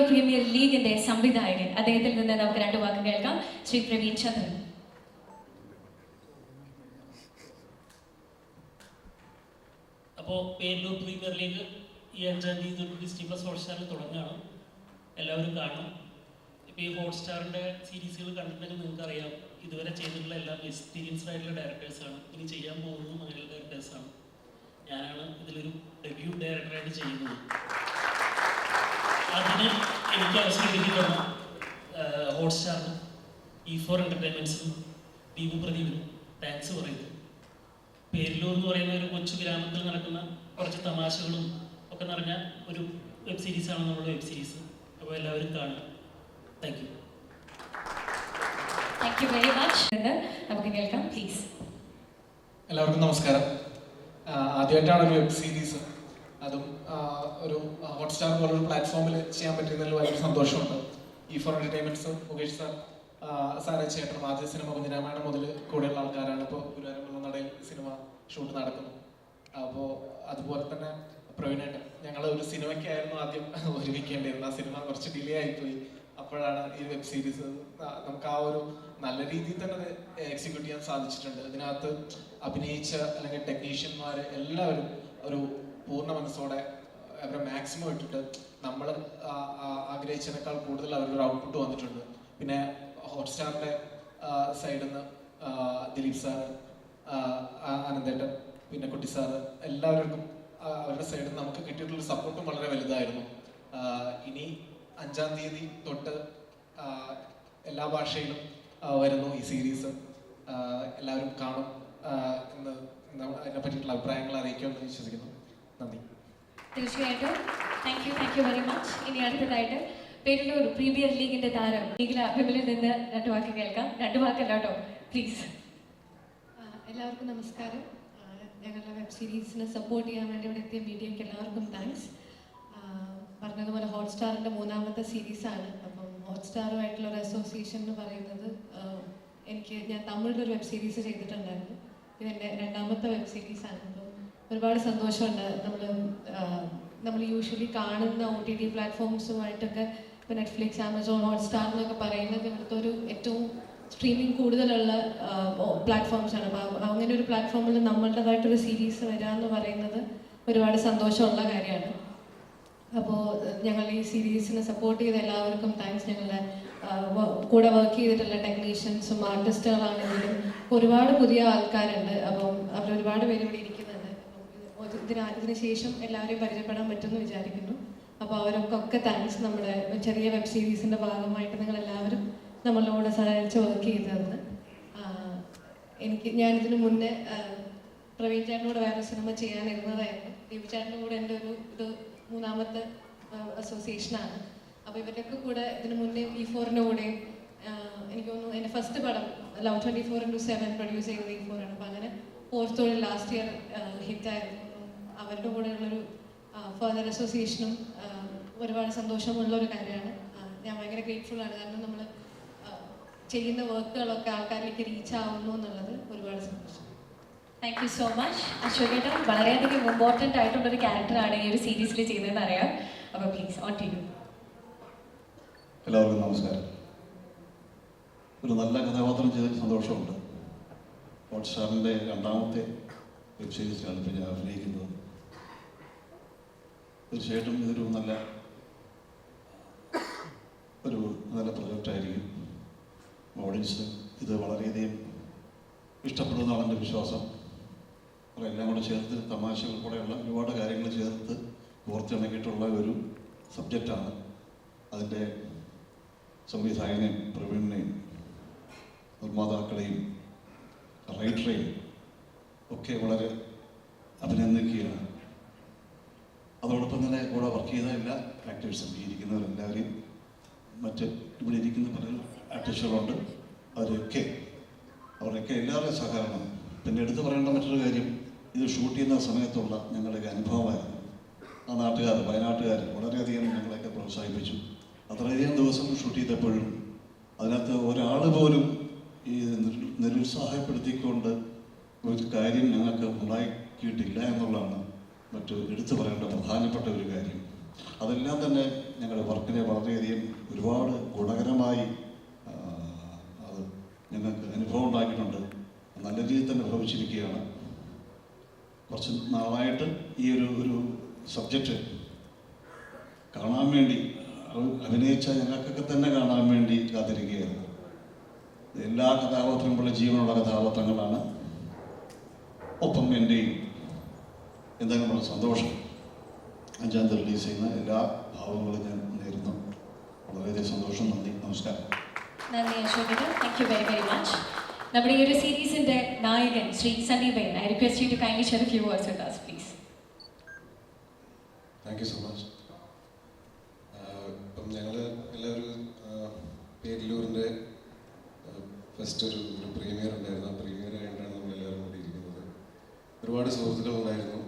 Premier ലീഗിന്റെ സംവിധായകൻ, അദ്ദേഹത്തിൽ നിന്ന് നമുക്ക് രണ്ടു വാക്ക് കേൾക്കാം. ശ്രീ പ്രവീൺ ചന്ദ്രൻ. അപ്പോൾ പേരിലൂർ പ്രീമിയർ ലീഗ് ഈ 5-ാം തീയതി തൊട്ട് ഡിസ്നി+ ഹോട്ട്സ്റ്റാറിൽ തുടങ്ങുകയാണ്. എല്ലാവരും കാണും. ഇപ്പോൾ ഈ ഹോട്ട്സ്റ്റാറിൻ്റെ സീരീസുകൾ കണ്ടിട്ടുണ്ടെങ്കിൽ നിങ്ങൾക്കറിയാം, ഇതുവരെ ചെയ്തിട്ടുള്ള എല്ലാം എക്സ്പീരിയൻസ്ഡ് ആയിട്ടുള്ള ഡയറക്ടേഴ്സാണ്. ഇനി ചെയ്യാൻ പോകുന്നതും അങ്ങനെയുള്ള ഡയറക്ടേഴ്സാണ്. ഞാനാണ് ഇതിലൊരു ഡെബ്യൂ ഡയറക്ടറായിട്ട് ചെയ്യുന്നത്. അതിന് എനിക്ക് അവസരം കിട്ടിയിട്ടുള്ള ഹോട്ട്സ്റ്റാറിനും E4 എൻ്റർടൈൻമെൻറ്റ്സിനും ദീപു പ്രദീപിനും താങ്ക്സ് പറയുന്നു. പേരിലൂർ എന്ന് പറയുന്ന ഒരു കൊച്ചു ഗ്രാമത്തിൽ നടക്കുന്ന കുറച്ച് തമാശകളും ഒക്കെ നിറഞ്ഞ ഒരു വെബ് സീരീസാണ് നമ്മുടെ വെബ് സീരീസ്. അപ്പോൾ എല്ലാവരും കാണുക. Thank you. Thank you very much. നമുക്ക് കേൾക്കാം പ്ലീസ്. എല്ലാവർക്കും നമസ്കാരം. ആദ്യമായിട്ടാണ് ഒരു വെബ് സീരീസ്, അതും ഒരു ഹോട്ട്സ്റ്റാർ പോലൊരു പ്ലാറ്റ്ഫോമിൽ ചെയ്യാൻ പറ്റുന്നതിൽ വളരെ സന്തോഷമുണ്ട്. E4 എൻ്റർടൈൻമെൻറ്റ്സ്, മുകേഷ് സാറെ ചേട്ടനും ആദ്യ സിനിമ കുഞ്ഞിരാമായണം മുതൽ കൂടെയുള്ള ആൾക്കാരാണ്. ഇപ്പോൾ ഗുരുവായൂരുള്ള നടയിൽ സിനിമ ഷൂട്ട് നടക്കുന്നു. അപ്പോൾ അതുപോലെ തന്നെ പ്രവീണേട്ടൻ, ഞങ്ങൾ ഒരു സിനിമയ്ക്കായിരുന്നു ആദ്യം ഒരുമിക്കേണ്ടിയിരുന്നത്. ആ സിനിമ കുറച്ച് ഡിലേ ആയിപ്പോയി. അപ്പോഴാണ് ഈ വെബ് സീരീസ് നമുക്ക് ആ ഒരു നല്ല രീതിയിൽ തന്നെ എക്സിക്യൂട്ട് ചെയ്യാൻ സാധിച്ചിട്ടുണ്ട്. ഇതിനകത്ത് അഭിനയിച്ച അല്ലെങ്കിൽ ടെക്നീഷ്യന്മാർ എല്ലാവരും ഒരു പൂർണ്ണ മനസ്സോടെ അവരുടെ മാക്സിമം ഇട്ടിട്ട് നമ്മൾ ആഗ്രഹിച്ചതിനേക്കാൾ കൂടുതൽ അവരുടെ ഔട്ട്പുട്ട് വന്നിട്ടുണ്ട്. പിന്നെ ഹോട്ട്സ്റ്റാറിൻ്റെ സൈഡിൽ നിന്ന് ദിലീപ് സാറ്, ആനന്ദേട്ടൻ, പിന്നെ കുട്ടി സാറ്, എല്ലാവർക്കും അവരുടെ സൈഡിൽ നിന്ന് നമുക്ക് കിട്ടിയിട്ടുള്ള സപ്പോർട്ടും വളരെ വലുതായിരുന്നു. ഇനി 5-ാം തീയതി തൊട്ട് എല്ലാ ഭാഷയിലും വരുന്നു ഈ സീരീസ്. എല്ലാവരും കാണും എന്ന് അതിനെ പറ്റിയിട്ടുള്ള അഭിപ്രായങ്ങൾ അറിയിക്കുമെന്ന് വിശ്വസിക്കുന്നു. നന്ദി. തീർച്ചയായിട്ടും താങ്ക് യു വെരി മച്ച്. ഇനി അടുത്തതായിട്ട് പേരിലൂർ പ്രീമിയർ ലീഗിന്റെ താരം ലീഗിലെ അഭിമുഖിൽ നിന്ന് രണ്ടു വാക്ക് കേൾക്കാം. രണ്ടു വാക്കല്ല കേട്ടോ, പ്ലീസ്. എല്ലാവർക്കും നമസ്കാരം. ഞങ്ങളുടെ വെബ് സീരീസിനെ സപ്പോർട്ട് ചെയ്യാൻ വേണ്ടി ഇവിടെ എത്തിയ മീഡിയയ്ക്ക് എല്ലാവർക്കും താങ്ക്സ്. പറഞ്ഞതുപോലെ ഹോട്ട്സ്റ്റാറിൻ്റെ 3ാമത്തെ സീരീസാണ്. അപ്പം ഹോട്ട്സ്റ്റാറുമായിട്ടുള്ള ഒരു അസോസിയേഷൻ എന്ന് പറയുന്നത്, ഞാൻ തമിഴിലൊരു വെബ് സീരീസ് ചെയ്തിട്ടുണ്ടായിരുന്നു. ഇതെൻ്റെ 2ാമത്തെ വെബ് സീരീസാണ്. അപ്പം ഒരുപാട് സന്തോഷമുണ്ട്. നമ്മൾ യൂഷ്വലി കാണുന്ന OTT പ്ലാറ്റ്ഫോംസുമായിട്ടൊക്കെ, ഇപ്പോൾ നെറ്റ്ഫ്ലിക്സ്, ആമസോൺ, ഹോട്ട്സ്റ്റാർ എന്നൊക്കെ പറയുന്നത് ഇവിടുത്തെ ഒരു ഏറ്റവും സ്ട്രീമിംഗ് കൂടുതലുള്ള പ്ലാറ്റ്ഫോംസാണ്. അപ്പോൾ അങ്ങനെ ഒരു പ്ലാറ്റ്ഫോമിൽ നമ്മളുടേതായിട്ടൊരു സീരീസ് വരിക എന്ന് പറയുന്നത് ഒരുപാട് സന്തോഷമുള്ള കാര്യമാണ്. അപ്പോൾ ഞങ്ങൾ ഈ സീരീസിനെ സപ്പോർട്ട് ചെയ്ത എല്ലാവർക്കും താങ്ക്സ്. ഞങ്ങളുടെ കൂടെ വർക്ക് ചെയ്തിട്ടുള്ള ടെക്നീഷ്യൻസും ആർട്ടിസ്റ്റുകളാണെങ്കിലും ഒരുപാട് പുതിയ ആൾക്കാരുണ്ട്. അപ്പം അവർ ഒരുപാട് പേര് ഇവിടെ ഇരിക്കുന്നുണ്ട്. ഇതിന് ശേഷം എല്ലാവരെയും പരിചയപ്പെടാൻ പറ്റുമെന്ന് വിചാരിക്കുന്നു. അപ്പോൾ അവർക്കൊക്കെ താങ്ക്സ്. നമ്മുടെ ചെറിയ വെബ് സീരീസിൻ്റെ ഭാഗമായിട്ട് നിങ്ങളെല്ലാവരും നമ്മളോട് സഹായിച്ച് വർക്ക് ചെയ്തതെന്ന്. ഞാനിതിന് മുന്നേ പ്രവീൺ ചേട്ടനോട് വേറെ സിനിമ ചെയ്യാനിരുന്നതായിരുന്നു. ദീപ് ചേട്ടൻ്റെ കൂടെ എൻ്റെ ഇത് 3ാമത്തെ അസോസിയേഷനാണ്. അപ്പോൾ ഇവരുടെയൊക്കെ കൂടെ ഇതിന് മുന്നേ E4ൻ്റെ കൂടെയും എനിക്ക് തോന്നുന്നു എൻ്റെ ഫസ്റ്റ് പടം Love 24x7 പ്രൊഡ്യൂസ് ചെയ്തത് E4 ആണ്. അപ്പോൾ അങ്ങനെ 4th ലാസ്റ്റ് ഇയർ ഹിറ്റായിരുന്നു. അവരുടെ കൂടെയുള്ളൊരു ഫർദർ അസോസിയേഷനും ഒരുപാട് സന്തോഷമുള്ളൊരു കാര്യമാണ്. ഞാൻ ഭയങ്കര ഗ്രേറ്റ്ഫുൾ ആണ്. കാരണം നമ്മൾ ചെയ്യുന്ന വർക്കുകളൊക്കെ ആൾക്കാരിലേക്ക് റീച്ച് ആവുന്നു എന്നുള്ളത് ഒരുപാട് സന്തോഷം. Thank you so much. അശോകേട്ടൻ വളരെയധികം ഇമ്പോർട്ടൻ്റ് ആയിട്ടുള്ളൊരു ക്യാരക്ടറാണ് ഈ ഒരു സീരീസിൽ ചെയ്തതെന്ന് അറിയാം. അപ്പോൾ പ്ലീസ് ഓൺ ടു യു. എല്ലാവർക്കും നമസ്കാരം. ഒരു നല്ല കഥാപാത്രം ചെയ്തതിൽ സന്തോഷമുണ്ട്. ഹോട്ട്സ്റ്റാറിൻ്റെ 2ാമത്തെ വെബ് സീരീസിലാണ് ഇപ്പോൾ ഞാൻ അഭിനയിക്കുന്നത്. തീർച്ചയായിട്ടും ഇതൊരു നല്ല പ്രൊജക്റ്റായിരിക്കും. ഓഡിയൻസ് ഇത് വളരെയധികം ഇഷ്ടപ്പെടുന്നതാണ് എൻ്റെ വിശ്വാസം. എല്ലാം കൂടെ ചേർത്ത് തമാശകൾ കൂടെയുള്ള ഒരുപാട് കാര്യങ്ങൾ ചേർത്ത് കോർത്തിണക്കിയിട്ടുള്ള ഒരു സബ്ജക്റ്റാണ്. അതിൻ്റെ സംവിധായകനെയും പ്രവീണിനെയും നിർമ്മാതാക്കളെയും റൈറ്ററെയും ഒക്കെ വളരെ അഭിനന്ദിക്കുകയാണ്. അതോടൊപ്പം തന്നെ കൂടെ വർക്ക് ചെയ്ത എല്ലാ ആക്ടേഴ്സും, ഈ ഇരിക്കുന്നവരെല്ലാവരെയും, മറ്റ് ഇവിടെ ഇരിക്കുന്ന പല ആർട്ടിസ്റ്റുകളുണ്ട്, അവരുടെയൊക്കെ എല്ലാവരുടെയും സഹകരണം. പിന്നെ എടുത്തു പറയേണ്ട മറ്റൊരു കാര്യം, ഇത് ഷൂട്ട് ചെയ്യുന്ന സമയത്തുള്ള ഞങ്ങളുടെയൊക്കെ അനുഭവമായിരുന്നു. ആ വയനാട്ടുകാർ വളരെയധികം ഞങ്ങളെയൊക്കെ പ്രോത്സാഹിപ്പിച്ചു. അത്രയധികം ദിവസം ഷൂട്ട് ചെയ്തപ്പോഴും അതിനകത്ത് ഒരാൾ പോലും ഈ നിരുത്സാഹപ്പെടുത്തിക്കൊണ്ട് ഒരു കാര്യം ഞങ്ങൾക്ക് ഉണ്ടാക്കിയിട്ടില്ല എന്നുള്ളതാണ് എടുത്തു പറയേണ്ട പ്രധാനപ്പെട്ട ഒരു കാര്യം. അതെല്ലാം തന്നെ ഞങ്ങളുടെ വർക്കിനെ വളരെയധികം ഒരുപാട് ഗുണകരമായി അത് ഞങ്ങൾക്ക് അനുഭവം ഉണ്ടാക്കിയിട്ടുണ്ട്. നല്ല രീതിയിൽ തന്നെ ഭവിച്ചിരിക്കുകയാണ്. കുറച്ച് നാളായിട്ട് ഈ ഒരു സബ്ജക്റ്റ് കാണാൻ വേണ്ടി അഭിനയിച്ച ഞങ്ങൾക്കൊക്കെ തന്നെ കാണാൻ വേണ്ടി കാത്തിരിക്കുകയായിരുന്നു. എല്ലാ കഥാപാത്രങ്ങളുള്ള ജീവനുള്ള കഥാപാത്രങ്ങളാണ്. ഒപ്പം എൻ്റെയും എന്തെങ്കിലും വളരെ സന്തോഷം 5-ാം തീയതി റിലീസ് ചെയ്യുന്ന എല്ലാ ഭാവങ്ങളും ഞാൻ നേരുന്നു. വളരെയധികം സന്തോഷം. നന്ദി, നമസ്കാരം. നന്ദി Ashok, thank you very very much. നമ്മുടെ ഈ ഒരു സീരീസിന്റെ നായകൻ Shri Sunny Ben, I request you to kindly share a few words with us, please. Thank you so much. ഇപ്പം ഞങ്ങൾ എല്ലാവരും പേരിലൂരിൻ്റെ ഫസ്റ്റ് ഒരു പ്രീമിയർ ഉണ്ടായിരുന്നു. ആ പ്രീമിയർ കഴിഞ്ഞിട്ടാണ് നമ്മളെല്ലാവരും കൂടി ഇരിക്കുന്നത്. ഒരുപാട് സുഹൃത്തുക്കളുണ്ടായിരുന്നു,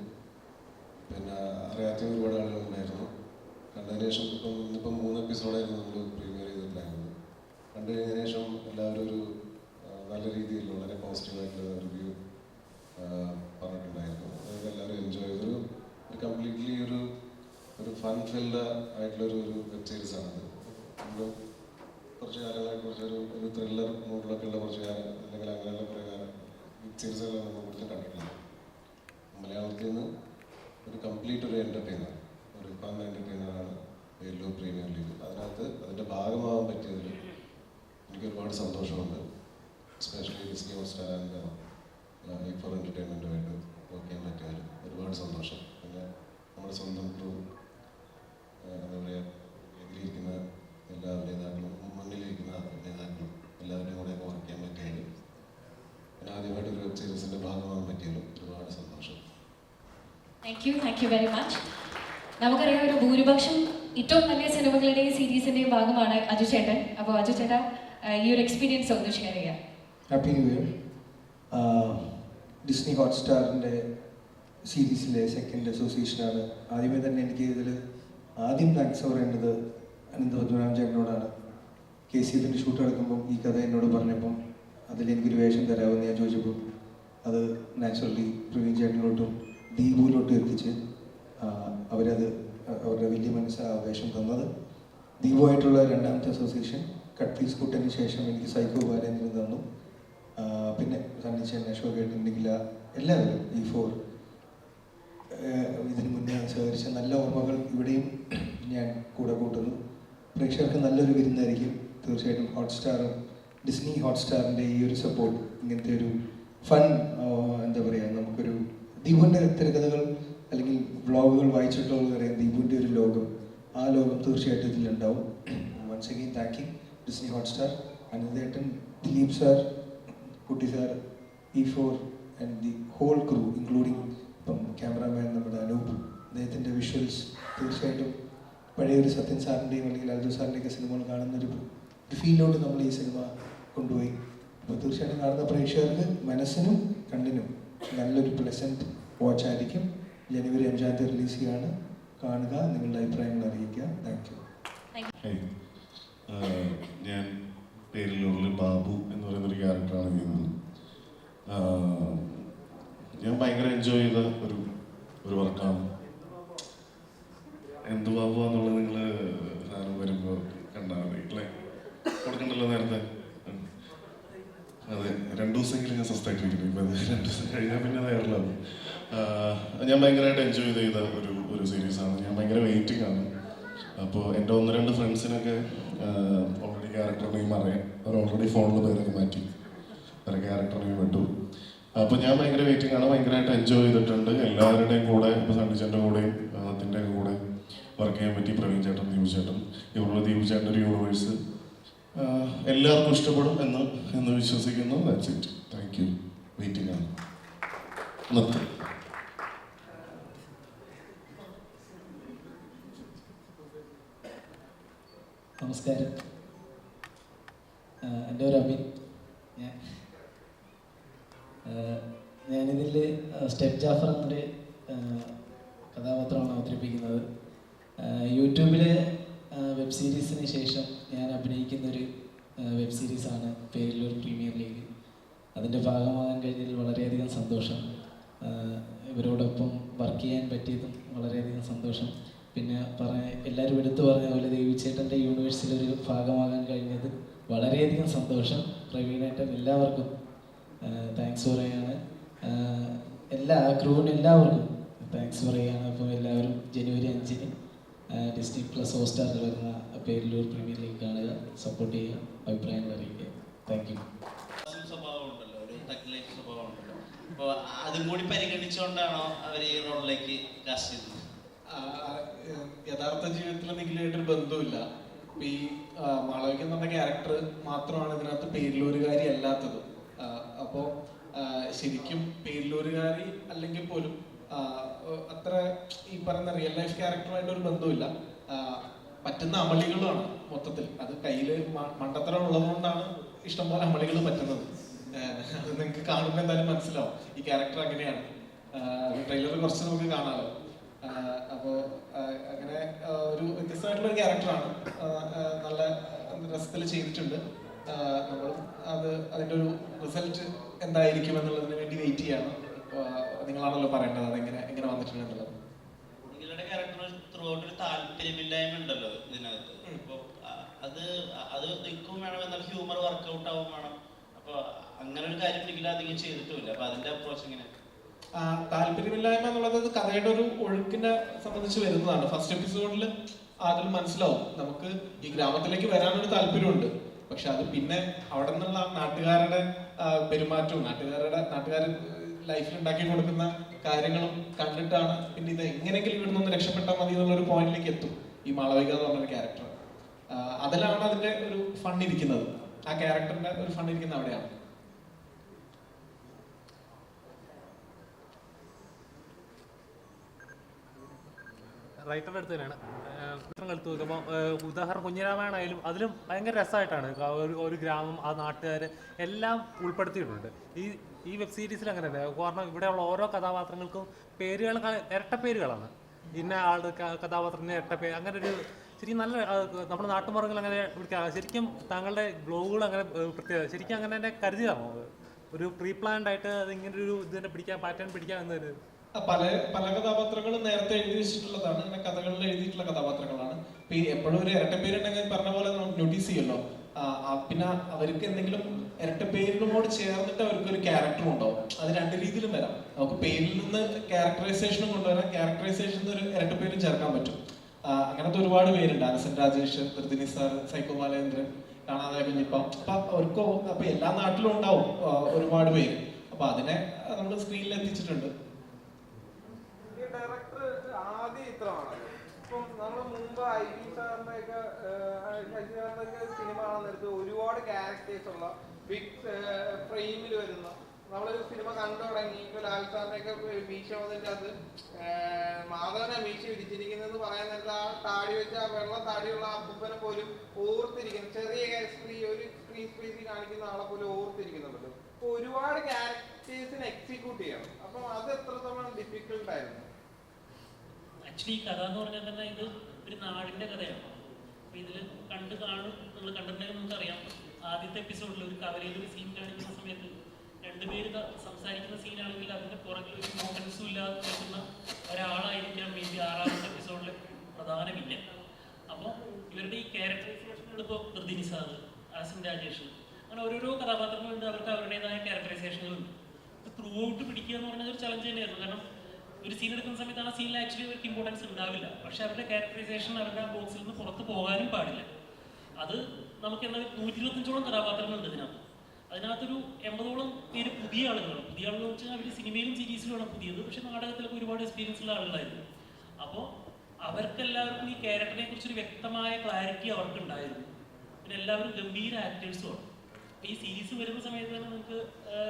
പിന്നെ അറിയാത്ത ഒരുപാട് ആളുകളുണ്ടായിരുന്നു. കണ്ടതിന് ശേഷം ഇന്നിപ്പം 3 എപ്പിസോഡായിരുന്നു നമ്മൾ പ്രീമിയർ ചെയ്തിട്ടുണ്ടായിരുന്നത്. കണ്ടു കഴിഞ്ഞതിന് ശേഷം എല്ലാവരും ഒരു നല്ല രീതിയിൽ വളരെ പോസിറ്റീവായിട്ടുള്ള റിവ്യൂ പറഞ്ഞിട്ടുണ്ടായിരുന്നു. അതായത് എല്ലാവരും എൻജോയ് ചെയ്തൊരു കംപ്ലീറ്റ്ലി ഒരു ഫൺ ഫിൽഡ് ആയിട്ടുള്ളൊരു വെബ് സീരീസാണത്. നമ്മൾ കുറച്ച് കാലങ്ങളായിട്ട് കുറച്ചൊരു ത്രില്ലർ മൂഡിലൊക്കെ ഉള്ള കുറച്ച് കാലം, അല്ലെങ്കിൽ അങ്ങനെയുള്ള കുറേ കാലം വെബ് സീരീസുകളാണ് നമ്മൾ കൂടുതൽ കണ്ടിട്ടുള്ളത്. മലയാളത്തിൽ നിന്ന് ഒരു കംപ്ലീറ്റ് ഒരു എൻ്റർടൈനർ, ഒരു ഫൺ എൻ്റർടൈനറാണ് പേരിലൂർ പ്രീമിയർ ലീഗ്. അതിൻ്റെ ഭാഗമാകാൻ പറ്റിയതിൽ എനിക്ക് ഒരുപാട് സന്തോഷമുണ്ട്. Especially Disney Hotstar and E4 എൻ്റർടൈൻമെൻറ്റുമായിട്ട് വർക്ക് ചെയ്യാൻ പറ്റിയതിൽ ഒരുപാട് സന്തോഷം. പിന്നെ നമ്മുടെ സ്വന്തം ക്രൂ, എന്താ പറയുക, എതിരിയിരിക്കുന്ന എല്ലാ അഭിനേതാക്കളും, മുന്നിലിരിക്കുന്ന അഭിനേതാക്കളും എല്ലാവരുടെയും കൂടെ വർക്ക് ചെയ്യാൻ പറ്റിയതിൽ, പിന്നെ ആദ്യമായിട്ട് ഒരു വെബ് സീരീസിൻ്റെ ഭാഗമാകാൻ പറ്റിയതിലും ഒരുപാട് സന്തോഷം. Thank you very much. നമുക്കറിയാം, ഒരു ഭൂരിപക്ഷം ഏറ്റവും നല്ല സിനിമകളുടെയും സീരീസിന്റെയും ഭാഗമാണ് അജു ചേട്ടൻ. അപ്പോൾ അജു ചേട്ടാ, ഈ ഒരു എക്സ്പീരിയൻസ് ഒന്ന് ഷെയർ ചെയ്യാം. Happy new year. ഡിസ്നി ഹോട്ട്സ്റ്റാറിൻ്റെ സീരീസിലെ സെക്കൻഡ് അസോസിയേഷനാണ്. ആദ്യമേ തന്നെ എനിക്ക് ഇതിൽ ആദ്യം താങ്ക്സ് പറയേണ്ടത് അനന്തപത്മനാഭൻ ചേട്ടനോടാണ്. KCF ഷൂട്ട് എടുക്കുമ്പം ഈ കഥ എന്നോട് പറഞ്ഞപ്പം അതിലെനിക്കൊരു വേഷം തരാമെന്ന് ഞാൻ ചോദിച്ചപ്പോൾ അത് നാച്ചുറലി പ്രവീൺ ചേട്ടനിലോട്ടും ദീപുവിലോട്ടും എത്തിച്ച് അവരുടെ വലിയ മനസ്സ് ആ വേഷം തന്നത്. ദീപുവായിട്ടുള്ള 2ാമത്തെ അസോസിയേഷൻ കട്ട് പീസ് കുട്ടന് ശേഷം എനിക്ക് സൈക്കോ ബാലേന്ദ്രൻ തന്നു. പിന്നെ സണ്ണിച്ചൻ, അശോക് ഏട്ടൻ, നിഖില, എല്ലാവരും E4 ഇതിന് മുന്നേ സഹകരിച്ച നല്ല ഓർമ്മകൾ ഇവിടെയും ഞാൻ കൂടെ കൂട്ടുന്നു. പ്രേക്ഷകർക്ക് നല്ലൊരു വിരുന്നായിരിക്കും തീർച്ചയായിട്ടും. ഹോട്ട്സ്റ്റാറും ഡിസ്നി ഹോട്ട്സ്റ്റാറിൻ്റെ ഈ ഒരു സപ്പോർട്ട്, ഇങ്ങനത്തെ ഒരു ഫൺ, എന്താ പറയുക, നമുക്കൊരു ദീപുവിൻ്റെ തിരക്കഥകൾ അല്ലെങ്കിൽ വ്ളോഗുകൾ വായിച്ചിട്ടുള്ളവരറിയാം ദീപുവിൻ്റെ ഒരു ലോകം. ആ ലോകം തീർച്ചയായിട്ടും ഇതിലുണ്ടാവും. Once again thank you Disney Hotstar, അനന്തേട്ടൻ, Dileep sir, Kutty sir, E4 and the whole crew including ഇപ്പം ക്യാമറാമാൻ നമ്മുടെ അനൂപ്, അദ്ദേഹത്തിൻ്റെ വിഷ്വൽസ് തീർച്ചയായിട്ടും പഴയൊരു സത്യൻ സാറിൻ്റെയും അല്ലെങ്കിൽ അൽജു സാറിൻ്റെയൊക്കെ സിനിമകൾ കാണുന്നൊരു ഫീലിലോട്ട് നമ്മൾ ഈ സിനിമ കൊണ്ടുപോയി. അപ്പോൾ തീർച്ചയായിട്ടും കാണുന്ന പ്രേക്ഷകർക്ക് മനസ്സിനും കണ്ണിനും നല്ലൊരു പ്ലസൻറ്റ് വാച്ച് ആയിരിക്കും. ജനുവരി 5-ാം തീയതി റിലീസ് ചെയ്യാണ്. കാണുക, നിങ്ങളുടെ അഭിപ്രായങ്ങൾ അറിയിക്കുക. Thank you. ഞാൻ പേരിലൂരിൽ ബാബു എന്ന് പറയുന്നൊരു ക്യാരക്ടറാണ് ചെയ്യുന്നത്. ഞാൻ ഭയങ്കര എൻജോയ് ചെയ്ത ഒരു വർക്കാണ്. എന്ത് ബാബു എന്നുള്ളത് നിങ്ങൾ സാധനം വരുമ്പോൾ കണ്ടാൽ മതി അല്ലേ? കൊടുക്കണ്ടല്ലോ നേരത്തെ. അതെ, 2 ദിവസമെങ്കിലും ഞാൻ സ്വസ്ഥമായിട്ടിരിക്കുന്നു. ഇപ്പം 2 ദിവസം കഴിഞ്ഞാൽ പിന്നെ വൈറലാകും. ഞാൻ ഭയങ്കരമായിട്ട് എൻജോയ് ചെയ്ത ഒരു സീരീസാണ്. ഞാൻ ഭയങ്കര വെയിറ്റിംഗ് ആണ്. അപ്പോൾ എൻ്റെ 1-2 ഫ്രണ്ട്സിനൊക്കെ ഓൾറെഡി ക്യാരക്ടർ നെയിം അറിയാം. അവർ ഓൾറെഡി ഫോണിൽ പേരൊക്കെ മാറ്റി വേറെ ക്യാരക്ടർ നെയിം ഇട്ടു. അപ്പോൾ ഞാൻ ഭയങ്കര വെയിറ്റിംഗ് ആണ്. ഭയങ്കരമായിട്ട് എൻജോയ് ചെയ്തിട്ടുണ്ട്. എല്ലാവരുടെയും കൂടെ, ഇപ്പോൾ സണ്ണിച്ചേട്ടൻ്റെ കൂടെയും അതിൻ്റെ കൂടെ വർക്ക് ചെയ്യാൻ പറ്റി. പ്രവീൺ ചേട്ടൻ, ദീപു ചേട്ടൻ, ഇവരുടെ ദീപു ചേട്ടൻ്റെ ഒരു യൂണിവേഴ്സ് എല്ലാവർക്കും ഇഷ്ടപ്പെടും എന്ന് വിശ്വസിക്കുന്നു. That's it. Thank you. Waiting ആണ്. നിർത്തും. നമസ്കാരം. എൻ്റെ പേര് അബിൻ. ഞാനിതിൽ സ്റ്റെപ്പ് ജാഫർ എന്നൊരു കഥാപാത്രമാണ് അവതരിപ്പിക്കുന്നത്. യൂട്യൂബിലെ വെബ് സീരീസിന് ശേഷം ഞാൻ അഭിനയിക്കുന്നൊരു വെബ് സീരീസാണ് പേരിലൂർ പ്രീമിയർ ലീഗ്. അതിൻ്റെ ഭാഗമാകാൻ കഴിഞ്ഞതിൽ വളരെയധികം സന്തോഷം. ഇവരോടൊപ്പം വർക്ക് ചെയ്യാൻ പറ്റിയതും വളരെയധികം സന്തോഷം. പിന്നെ എല്ലാവരും എടുത്തു പറഞ്ഞ പോലെ ദേവിച്ചേട്ടൻ്റെ യൂണിവേഴ്സിലൊരു ഭാഗമാകാൻ കഴിഞ്ഞത് വളരെയധികം സന്തോഷം. പ്രവീണേട്ടൻ എല്ലാവർക്കും താങ്ക്സ് പറയുകയാണ്. എല്ലാ ക്രൂവിനും എല്ലാവർക്കും താങ്ക്സ് പറയുകയാണ്. അപ്പോൾ എല്ലാവരും ജനുവരി 5-ന് ഡിസ്നി പ്ലസ് ഹോട്ട്സ്റ്റാറിൽ വരുന്ന പേരിലൂർ പ്രീമിയർ ലീഗ് കാണുക, സപ്പോർട്ട് ചെയ്യുക, അഭിപ്രായങ്ങൾ അറിയിക്കുക. Thank you. സ്വഭാവം ഉണ്ടല്ലോ, ഒരു തഗ്ലൈഫ് സ്വഭാവം ഉണ്ടല്ലോ. അപ്പോൾ അതും കൂടി പരിഗണിച്ചുകൊണ്ടാണോ അവർ ഈ റോളിലേക്ക് കാസ്റ്റ് ചെയ്തത്? യഥാർത്ഥ ജീവിതത്തിൽ നിഖിലായിട്ടൊരു ബന്ധമില്ല. ഈ മാളവിക എന്ന് പറഞ്ഞ ക്യാരക്ടർ മാത്രമാണ് ഇതിനകത്ത് പേരിലൂരുകാരി അല്ലാത്തത്. അപ്പോൾ ശരിക്കും പേരിലൂരുകാരി അല്ലെങ്കിൽ പോലും അത്ര ഈ പറയുന്ന റിയൽ ലൈഫ് ക്യാരക്ടറുമായിട്ട് ഒരു ബന്ധമില്ല. പറ്റുന്ന അമളികളാണ് മൊത്തത്തിൽ. അത് കയ്യിൽ മണ്ടത്തരം ഉള്ളതുകൊണ്ടാണ് ഇഷ്ടംപോലെ അമളികൾ പറ്റുന്നത്. അത് നിങ്ങൾക്ക് കാണുമ്പോൾ എന്തായാലും മനസ്സിലാവും ഈ ക്യാരക്ടർ അങ്ങനെയാണ്. ട്രെയിലർ കുറച്ച് നമുക്ക് കാണാമല്ലോ. അപ്പോൾ അങ്ങനെ ഒരു വ്യത്യസ്തമായിട്ടുള്ള ഒരു ക്യാരക്ടറാണ്. നല്ല രസത്തിൽ ചെയ്തിട്ടുണ്ട്. നമ്മൾ അതിൻ്റെ ഒരു റിസൾട്ട് എന്തായിരിക്കും എന്നുള്ളതിന് വേണ്ടി വെയിറ്റ് ചെയ്യാണ്. നിങ്ങളാണല്ലോ പറയേണ്ടത് അതെങ്ങനെ വന്നിട്ടുണ്ട് എന്നുള്ളത്. നിങ്ങളുടെ ക്യാരക്ടർ ത്രൂ ഔട്ട് ഒരു താല്പര്യമില്ലായ്മ ഉണ്ടല്ലോ ഇതിനകത്ത്. അപ്പോൾ അത് നിൽക്കും വേണം, എന്നാൽ ഹ്യൂമർ വർക്ക്ഔട്ട് ആവും വേണം. അപ്പോൾ അങ്ങനെ ഒരു കാര്യം നിഖില അധികം ചെയ്തിട്ടുമില്ല. അപ്പോൾ അതിൻ്റെ അപ്രോച്ച് എങ്ങനെയാണ്? താല്പര്യമില്ലായ്മ എന്നുള്ളത് കഥയുടെ ഒരു ഒഴുക്കിനെ സംബന്ധിച്ച് വരുന്നതാണ്. ഫസ്റ്റ് എപ്പിസോഡിൽ അതിൽ മനസ്സിലാവും നമുക്ക് ഈ ഗ്രാമത്തിലേക്ക് വരാനൊരു താല്പര്യമുണ്ട്. പക്ഷെ അത് പിന്നെ അവിടെ നിന്നുള്ള നാട്ടുകാരുടെ പെരുമാറ്റവും നാട്ടുകാർ ലൈഫിൽ ഉണ്ടാക്കി കൊടുക്കുന്ന കാര്യങ്ങളും കണ്ടിട്ടാണ് പിന്നെ ഇത് എങ്ങനെയെങ്കിലും ഇവിടെ നിന്ന് രക്ഷപ്പെട്ടാൽ മതി എന്നുള്ളൊരു പോയിന്റിലേക്ക് എത്തും ഈ മാളവിക എന്ന് പറഞ്ഞൊരു ക്യാരക്ടർ. അതിലാണ് അതിന്റെ ഒരു ഫൺ ഇരിക്കുന്നത്. ആ ക്യാരക്ടറിന്റെ ഒരു ഫൺ ഇരിക്കുന്നത് അവിടെയാണ്. റൈറ്ററുടെ അടുത്ത് തന്നെയാണ് ചിത്രങ്ങൾ എടുത്തു നോക്കുമ്പോൾ ഉദാഹരണം കുഞ്ഞിരാമായണമായാലും അതിലും ഭയങ്കര രസമായിട്ടാണ് ഒരു ഗ്രാമം, ആ നാട്ടുകാർ എല്ലാം ഉൾപ്പെടുത്തിയിട്ടുണ്ട്. ഈ വെബ് സീരീസിൽ അങ്ങനെ തന്നെ. കാരണം ഇവിടെയുള്ള ഓരോ കഥാപാത്രങ്ങൾക്കും പേരുകൾ ഇരട്ടപ്പേരുകളാണ്. ഇന്ന ആളുടെ കഥാപാത്രത്തിന് ഇരട്ടപ്പേര്, അങ്ങനെ ഒരു ശരിക്കും നല്ല നമ്മുടെ നാട്ടുമ്പുറങ്ങൾ അങ്ങനെ വിളിക്കുക. ശരിക്കും താങ്കളുടെ ബ്ലോഗുകൾ അങ്ങനെ പ്രത്യേകത ശരിക്കും അങ്ങനെ തന്നെ കരുതിയാണോ ഒരു പ്രീ പ്ലാൻഡ് ആയിട്ട് അതിങ്ങനൊരു ഇതിനെ പാറ്റേൺ പിടിക്കാൻ എന്നൊരു? പല കഥാപാത്രങ്ങളും നേരത്തെ എഴുതി വെച്ചിട്ടുള്ളതാണ്. അങ്ങനെ കഥകളിൽ എഴുതിയിട്ടുള്ള കഥാപാത്രങ്ങളാണ്. ഇപ്പൊ ഈ എപ്പോഴും ഒരു ഇരട്ടപ്പേരുണ്ടെങ്കിൽ പറഞ്ഞ പോലെ നോട്ടീസ് ചെയ്യുമല്ലോ. പിന്നെ അവർക്ക് എന്തെങ്കിലും ഇരട്ടപ്പേരിനോട് ചേർന്നിട്ട് അവർക്ക് ഒരു ക്യാരക്ടറും ഉണ്ടാവും. അത് രണ്ട് രീതിയിലും വരാം. നമുക്ക് പേരിൽ നിന്ന് ക്യാരക്ടറൈസേഷനും കൊണ്ടുവരാം, ക്യാരക്ടറൈസേഷനിൽ ഒരു ഇരട്ടപ്പേരും ചേർക്കാൻ പറ്റും. അങ്ങനത്തെ ഒരുപാട് പേരുണ്ട്. അനസൻ രാജേഷ്, ഋതിനി സാർ, സൈക്കോ ബാലേന്ദ്രൻ, കാണാതെ കുഞ്ഞിപ്പം. അപ്പൊ എല്ലാ നാട്ടിലും ഉണ്ടാവും ഒരുപാട് പേര്. അപ്പൊ അതിനെ നമ്മൾ സ്ക്രീനിൽ എത്തിച്ചിട്ടുണ്ട്. ഡയറക്ടർ ആദ്യ ചിത്രമാണ്. ഇപ്പം നമ്മൾ മുമ്പ് ഐ സാറിന്റെ ഒക്കെ സിനിമ കാണാൻ നേരത്ത് ഒരുപാട് ക്യാരക്ടേഴ്സ് ഉള്ള ബിഗ് ഫ്രെയിമിൽ വരുന്ന നമ്മളൊരു സിനിമ കണ്ടു തുടങ്ങി. ഇപ്പൊ ലാൽ സാറിന്റെ ഒക്കെ മീശ വന്നിട്ട് അത് മാധവനെ മീശ വിരിച്ചിരിക്കുന്നെന്ന് പറയാൻ നേരത്തെ ആ താടി വെച്ച ആ വെള്ള താടിയുള്ള അപ്പൂപ്പനെ പോലും ഓർത്തിരിക്കുന്നു. ചെറിയ ഒരു സ്ക്രീൻ സ്പേസിൽ കാണിക്കുന്ന ആളെ പോലും ഓർത്തിരിക്കുന്നുണ്ടല്ലോ. അപ്പൊ ഒരുപാട് ക്യാരക്ടേഴ്സിനെ എക്സിക്യൂട്ട് ചെയ്യണം. അപ്പം അത് എത്രത്തോളം ഡിഫിക്കൽട്ട് ആയിരുന്നു? ആക്ച്വലി ഈ കഥ എന്ന് പറഞ്ഞാൽ തന്നെ ഇത് ഒരു നാടിൻ്റെ കഥയാണ്. അപ്പോൾ ഇതിൽ കാണും നമ്മൾ കണ്ടിട്ടുണ്ടെങ്കിൽ നമുക്കറിയാം. ആദ്യത്തെ എപ്പിസോഡിൽ ഒരു കവലയിൽ ഒരു സീൻ കാണിക്കുന്ന സമയത്ത് രണ്ടുപേര് സംസാരിക്കുന്ന സീനാണെങ്കിൽ അതിൻ്റെ പുറകിൽ ഒരു മോട്ടൻസും ഇല്ലാതെ നിൽക്കുന്ന ഒരാളായിരിക്കാം വേണ്ടി 6ാമത്തെ എപ്പിസോഡിൽ പ്രധാനമില്ല. അപ്പോൾ ഇവരുടെ ഈ ക്യാരക്ടറൈസേഷനുകൾ ഇപ്പോൾ ഋതിനി സാറ്, അനസൻ രാജേഷ്, അങ്ങനെ ഓരോരോ കഥാപാത്രങ്ങളുണ്ട്. അവർക്ക് അവരുടേതായ ക്യാരക്ടറൈസേഷനുകളുണ്ട്. ത്രൂ ഔട്ട് പിടിക്കുക എന്ന് പറഞ്ഞാൽ ഒരു ചലഞ്ച് തന്നെയായിരുന്നു. കാരണം ഒരു സീൻ എടുക്കുന്ന സമയത്ത് ആ സീനിൽ ആക്ച്വലി അവർക്ക് ഇമ്പോർട്ടൻസ് ഉണ്ടാവില്ല. പക്ഷെ അവരുടെ ക്യാരക്ടറൈസേഷൻ അവരുടെ ആ ബോക്സിൽ നിന്ന് പുറത്ത് പോകാനും പാടില്ല. അത് നമുക്ക് എന്താ 125ഓളം കഥാപാത്രങ്ങളുണ്ട് ഇതിനകത്ത്. അതിനകത്തൊരു 80ഓളം പേര് പുതിയ ആളുകളാണ്. പുതിയ ആളുകൾ എന്ന് വെച്ചാൽ അവർ സിനിമയിലും സീരീസിലുമാണ് പുതിയത്. പക്ഷെ നാടകത്തിലൊക്കെ ഒരുപാട് എക്സ്പീരിയൻസ് ഉള്ള ആളുകളായിരുന്നു. അപ്പോൾ അവർക്കെല്ലാവർക്കും ഈ ക്യാരക്ടറിനെ കുറിച്ചൊരു വ്യക്തമായ ക്ലാരിറ്റി അവർക്കുണ്ടായിരുന്നു. പിന്നെ എല്ലാവരും ഗംഭീര ആക്ടേഴ്സുമാണ്. ഈ സീരീസ് വരുന്ന സമയത്ത് തന്നെ നമുക്ക്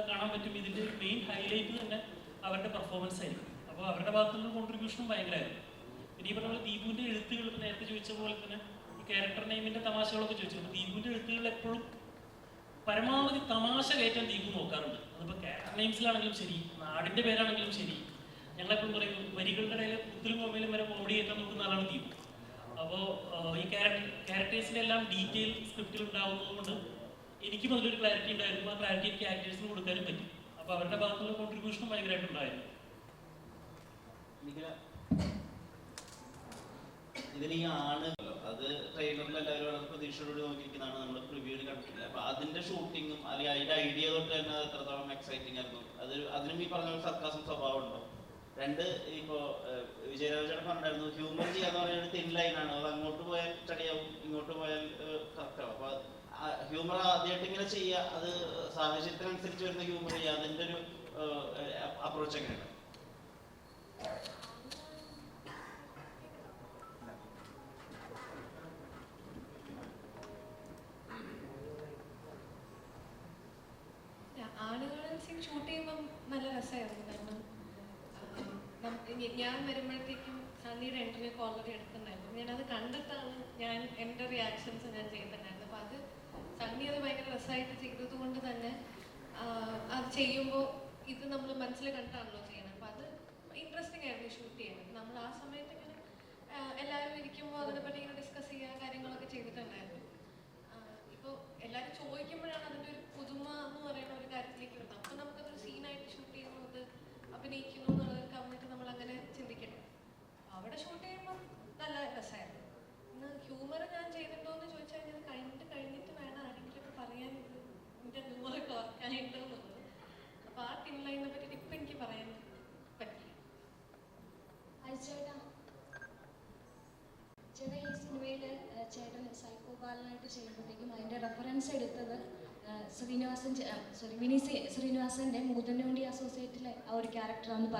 കാണാൻ പറ്റും ഇതിൻ്റെ മെയിൻ ഹൈലൈറ്റ് തന്നെ അവരുടെ പെർഫോമൻസ് ആയിരിക്കും. അപ്പോൾ അവരുടെ ഭാഗത്തുനിന്ന് കോൺട്രിബ്യൂഷനും ഭയങ്കരമായിരുന്നു. പിന്നെ ഈ പറഞ്ഞ ദീപുവിൻ്റെ എഴുത്തുകൾ നേരത്തെ ചോദിച്ച പോലെ തന്നെ ഈ ക്യാരക്ടർ നെയിമിൻ്റെ തമാശകളൊക്കെ ചോദിച്ചു. അപ്പോൾ ദീപുവിൻ്റെ എഴുത്തുകൾ എപ്പോഴും പരമാവധി തമാശ കയറ്റാൻ ദീപു നോക്കാറുണ്ട്. അതിപ്പോൾ ക്യാരക്ടർ നെയിംസിലാണെങ്കിലും ശരി, നാടിൻ്റെ പേരാണെങ്കിലും ശരി. ഞങ്ങളെപ്പോഴും പറയും വരികളുടെ ഇടയിൽ കുത്തിലും കൊമ്മയിലും വരെ കോമഡി കയറ്റാൻ നോക്കുന്ന ആളാണ് ദീപു. അപ്പോൾ ഈ ക്യാരക്ടേഴ്സിൻ്റെ എല്ലാം ഡീറ്റെയിൽ സ്ക്രിപ്റ്റിൽ ഉണ്ടാകുന്നതുകൊണ്ട് എനിക്കും അതിലൊരു ക്ലാരിറ്റി ഉണ്ടായിരുന്നു. ആ ക്ലാരിറ്റി എനിക്ക് ആക്ടേഴ്സിന് കൊടുക്കാനും പറ്റും. അപ്പോൾ അവരുടെ ഭാഗത്തുള്ള കോൺട്രിബ്യൂഷനും ഭയങ്കരമായിട്ടുണ്ടായിരുന്നു. ഇതിൽ ഈ ആണ് അത് ട്രെയിലറിൽ എല്ലാവരും വളരെ പ്രതീക്ഷയോടുകൂടി നോക്കിയിരിക്കുന്നതാണ്, നമ്മൾ പ്രിവ്യൂവിൽ കണ്ടിട്ടില്ല. അപ്പോൾ അതിൻ്റെ ഷൂട്ടിങ്ങും അല്ലെങ്കിൽ അതിൻ്റെ ഐഡിയ തൊട്ട് തന്നെ അത് എത്രത്തോളം എക്സൈറ്റിംഗ് ആയിരുന്നു. അതിനും ഈ പറഞ്ഞ ഒരു സർക്കാസം സ്വഭാവം ഉണ്ടോ? രണ്ട്, ഇപ്പോൾ വിജയരാജേട്ടൻ പറഞ്ഞായിരുന്നു ഹ്യൂമർ ചെയ്യാന്ന് പറയുന്ന ഒരു തിൻ ലൈനാണ്, അത് അങ്ങോട്ട് പോയാൽ ചടിയാവും, ഇങ്ങോട്ട് പോയാൽ കറക്റ്റാവും. അപ്പോൾ ഹ്യൂമർ ആദ്യമായിട്ട് ഇങ്ങനെ ചെയ്യുക, അത് സാഹചര്യത്തിനനുസരിച്ച് വരുന്ന ഹ്യൂമർ ചെയ്യുക, അതിൻ്റെ ഒരു അപ്രോച്ച് എങ്ങനെയാണ്? ആണുങ്ങളെ സീൻ ഷൂട്ട് ചെയ്യുമ്പം നല്ല രസമായിരുന്നു. കാരണം ഞാൻ വരുമ്പോഴത്തേക്കും സണ്ണിയുടെ ഇന്റർവ്യൂ ഒക്കെ ഓൾറെഡി എടുത്തിട്ടുണ്ടായിരുന്നു. ഞാനത് കണ്ടിട്ടാണ് എൻ്റെ റിയാക്ഷൻസ് ഞാൻ ചെയ്തിട്ടുണ്ടായിരുന്നു. അപ്പോൾ അത് സണ്ണി അത് ഭയങ്കര രസമായിട്ട് ചെയ്തത് കൊണ്ട് തന്നെ അത് ചെയ്യുമ്പോൾ ഇത് നമ്മൾ മനസ്സിൽ കണ്ടിട്ടാണല്ലോ ചെയ്യണം. അപ്പോൾ അത് ഇൻട്രസ്റ്റിംഗ് ആയിരുന്നു ഷൂട്ട് ചെയ്യാൻ. നമ്മൾ ആ സമയത്ത് ഇങ്ങനെ എല്ലാവരും ഇരിക്കുമ്പോൾ അതിനെപ്പറ്റി ഇങ്ങനെ ഡിസ്കസ് ചെയ്യുക, കാര്യങ്ങളൊക്കെ ചെയ്തിട്ടുണ്ടായിരുന്നു. ഇപ്പോൾ എല്ലാവരും ചോദിക്കുമ്പോഴാണ് അതിൻ്റെ ഒരു പുതുമ എന്ന് പറയുന്ന ഒരു കാര്യത്തിലേക്ക് വരുന്നത്. അപ്പോൾ നമുക്കതൊരു സീനായിട്ട് ഷൂട്ട് ചെയ്യുന്നത് അഭിനയിക്കുന്നു എന്നുള്ളത് കവിഞ്ഞിട്ട് നമ്മൾ അങ്ങനെ ചിന്തിക്കണം. അവിടെ ഷൂട്ട് ചെയ്യുമ്പോൾ നല്ല രസമായിരുന്നു. ഇന്ന് ഹ്യൂമർ ഞാൻ ചെയ്തിട്ടുണ്ടോ എന്ന് ചോദിച്ചാൽ ഞാൻ കഴിഞ്ഞിട്ട് വേണം ആരെങ്കിലുമൊക്കെ പറയാൻ ഇത് എൻ്റെ ഹ്യൂമറൊക്കെ വർക്കായിട്ടുണ്ടോ എന്നുള്ളത്. അപ്പോൾ ആ തിൻ ലൈനിനെ പറ്റിയിട്ട് ഇപ്പം എനിക്ക് പറയാൻ പറ്റില്ല. ചേട്ടാ, ഈ സിനിമയിൽ ചേട്ടൻ സൈക്കോ ബാലനായിട്ട് ചെയ്യുമ്പോഴത്തേക്കും അതിൻ്റെ റെഫറൻസ് എടുത്തത് ശ്രീനിവാസൻ്റെ മൂതന്നുണ്ടി അസോസിയേറ്റിലെ ആ ഒരു ക്യാരക്ടറാണെന്ന്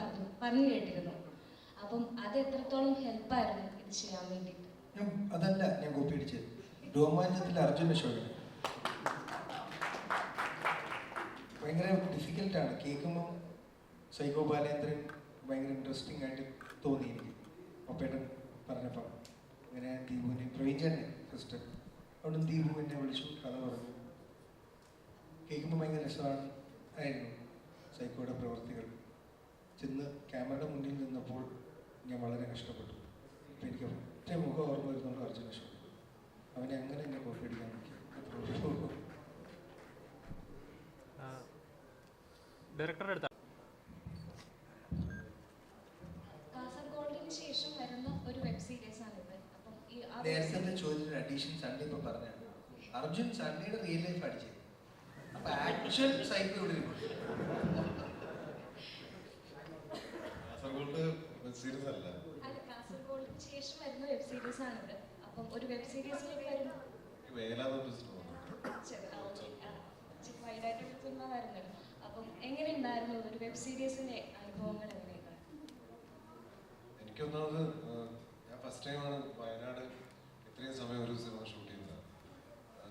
പറഞ്ഞു കേട്ടിരുന്നു. അപ്പം അത് എത്രത്തോളം ഹെൽപ്പായിരുന്നു ഇത് ചെയ്യാൻ വേണ്ടിയിട്ട്? അതല്ല ഞാൻ കോപ്പി അടിച്ചത്, രോമാഞ്ചത്തിൽ അർജുൻ അശോകൻ. ഭയങ്കര ഡിഫിക്കൽട്ടാണ് കേൾക്കുമ്പം. സൈക്കോ ബാലേന്ദ്രൻ ഭയങ്കര ഇൻട്രസ്റ്റിംഗ് ആയിട്ട് തോന്നി എനിക്ക് ഒപ്പേട്ടൻ പറഞ്ഞപ്പം. അങ്ങനെ ദീപുവിനെ പ്രവീഞ്ചനെ ഫസ്റ്റ് അവിടെ ദീപു എന്നെ വിളിച്ചു, കഥ പറഞ്ഞു. കേൾക്കുമ്പോൾ ഭയങ്കര ആയിരുന്നു സൈക്കോയുടെ പ്രവർത്തികൾ. ചെന്ന് ക്യാമറയുടെ മുന്നിൽ നിന്നപ്പോൾ ഞാൻ വളരെ കഷ്ടപ്പെട്ടു. അപ്പം എനിക്ക് ഒറ്റ മുഖം ഓർമ്മ വരുന്നുണ്ട്, അർജുൻ അശോകൻ. അവനെ അങ്ങനെ എന്നെ കോപ്പി അടിക്കാൻ നോക്കി. കാസർഗോഡിന് ശേഷം വരുന്ന ഒരു വെബ് സീരീസ് ആണിത്. അപ്പം നേരത്തെ ചോദ്യത്തിന് അഡീഷൻ സണ്ണി ഇപ്പൊ പറഞ്ഞ അർജുൻ സണ്ണിയുടെ റിയൽ ലൈഫ് അടിച്ചത്. അപ്പൊ ആക്ച്വൽ സൈക്കോ ഇവിടെ കാസർഗോഡിന് ശേഷം വരുന്ന വെബ് സീരീസ് ആണിത്. അപ്പം ഒരു വെബ് സീരീസിലേക്ക് വരുമ്പോൾ വൈഡായിട്ട് എടുക്കുന്നതായിരുന്നല്ലോ. അപ്പം എങ്ങനെ ഉണ്ടായിരുന്നു ഒരു വെബ് സീരീസിന്റെ അനുഭവങ്ങൾ? എങ്ങനെയാണ്? എനിക്കൊന്നാമത് ഞാൻ ഫസ്റ്റ് ടൈമാണ് വയനാട് ഇത്രയും സമയം ഒരു സിനിമ ഷൂട്ട് ചെയ്യുന്നത്.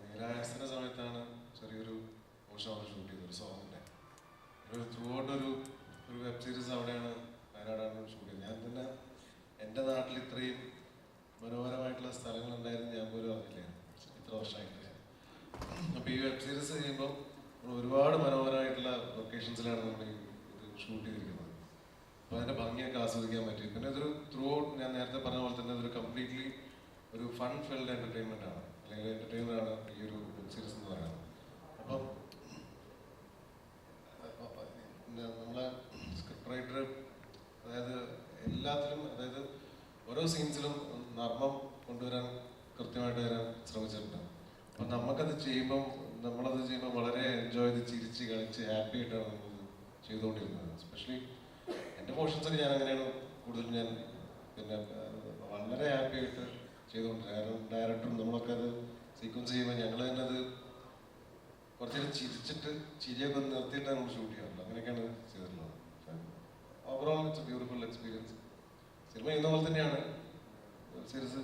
നീലായസിന്റെ സമയത്താണ് ചെറിയൊരു പോർഷൻ അവിടെ ഷൂട്ട് ചെയ്തത്, ഒരു സോങ്ങിന്റെ. ഒരു ത്രൂ ഔട്ട് ഒരു വെബ് സീരീസ് അവിടെയാണ്, വയനാടാണ് ഷൂട്ട് ചെയ്തത്. ഞാൻ തന്നെ എൻ്റെ നാട്ടിൽ ഇത്രയും മനോഹരമായിട്ടുള്ള സ്ഥലങ്ങളുണ്ടായിരുന്നു ഞാൻ പോലും അറിഞ്ഞില്ലായിരുന്നു ഇത്ര വർഷമായിട്ട്. അപ്പോൾ ഈ വെബ് സീരീസ് ചെയ്യുമ്പോൾ ഒരുപാട് മനോഹരമായിട്ടുള്ള ലൊക്കേഷൻസിലാണ് നമ്മൾ ഇത് ഷൂട്ട് ചെയ്തിരിക്കുന്നത്. അപ്പോൾ അതിൻ്റെ ഭംഗിയൊക്കെ ആസ്വദിക്കാൻ പറ്റി. പിന്നെ ഇതൊരു ത്രൂ ഔട്ട് ഞാൻ നേരത്തെ പറഞ്ഞ പോലെ തന്നെ ഇതൊരു കംപ്ലീറ്റ്ലി ഒരു ഫൺ ഫിൽഡ് എൻ്റർടൈൻമെൻ്റ് ആണ്, അല്ലെങ്കിൽ എൻ്റർടൈനർ ആണ് ഈ ഒരു വെബ് സീരീസ് എന്ന് പറയുന്നത്. അപ്പം നമ്മളെ സ്ക്രിപ്റ്റ് റൈറ്റർ അതായത് എല്ലാത്തിലും, അതായത് ഓരോ സീൻസിലും നർമ്മം കൊണ്ടുവരാൻ കൃത്യമായിട്ട് വരാൻ ശ്രമിച്ചിട്ടുണ്ട്. അപ്പം നമ്മളത് ചെയ്യുമ്പോൾ വളരെ എൻജോയ് ചെയ്ത് ചിരിച്ച് കളിച്ച് ഹാപ്പി ആയിട്ടാണ് നമ്മൾ ചെയ്തുകൊണ്ടിരുന്നത്. എസ്പെഷ്യലി എൻ്റെ പോർഷൻസൊക്കെ ഞാൻ അങ്ങനെയാണ് കൂടുതലും ഞാൻ പിന്നെ വളരെ ഹാപ്പി ആയിട്ട് ചെയ്തുകൊണ്ടിരുന്നത്. കാരണം ഡയറക്ടറും നമ്മളൊക്കെ അത് സീക്വൻസ് ചെയ്യുമ്പോൾ ഞങ്ങൾ തന്നെ അത് കുറച്ചേരം ചിരിച്ചിട്ട് ചിരിയൊക്കെ നിർത്തിയിട്ടാണ് നമ്മൾ ഷൂട്ട് ചെയ്യാറുള്ളത്. അങ്ങനെയൊക്കെയാണ് ചെയ്തിട്ടുള്ളത്. Overall it's A beautiful experience. Cinema ചെയ്യുന്ന പോലെ തന്നെയാണ് സീരീസ്.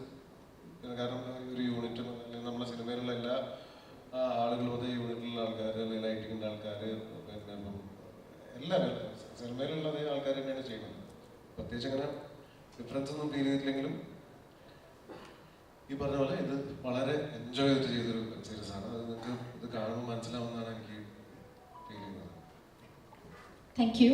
പിന്നെ കാരണം ഒരു യൂണിറ്റും അല്ലെങ്കിൽ നമ്മുടെ സിനിമയിലുള്ള എല്ലാ ആളുകളും, അതേ യൂണിറ്റിലുള്ള ആൾക്കാർ, അല്ലെങ്കിൽ ലൈറ്റിങ്ങിൻ്റെ ആൾക്കാർ, പിന്നെ എല്ലാവരും സിനിമയിലുള്ള അതേ ആൾക്കാർ തന്നെയാണ് ചെയ്യുന്നത്. പ്രത്യേകിച്ച് അങ്ങനെ ഡിഫറൻസ് ഒന്നും ഫീൽ ചെയ്തിട്ടില്ലെങ്കിലും ഈ പറഞ്ഞ പോലെ ഇത് വളരെ എൻജോയ് ചെയ്തിട്ട് ചെയ്തൊരു വെബ് സീരീസ് ആണ്. അത് നിങ്ങൾക്ക് ഇത് കാണുമ്പോൾ മനസ്സിലാവുന്നതാണ് എനിക്ക് ഫീൽ ചെയ്യുന്നത്. Thank you.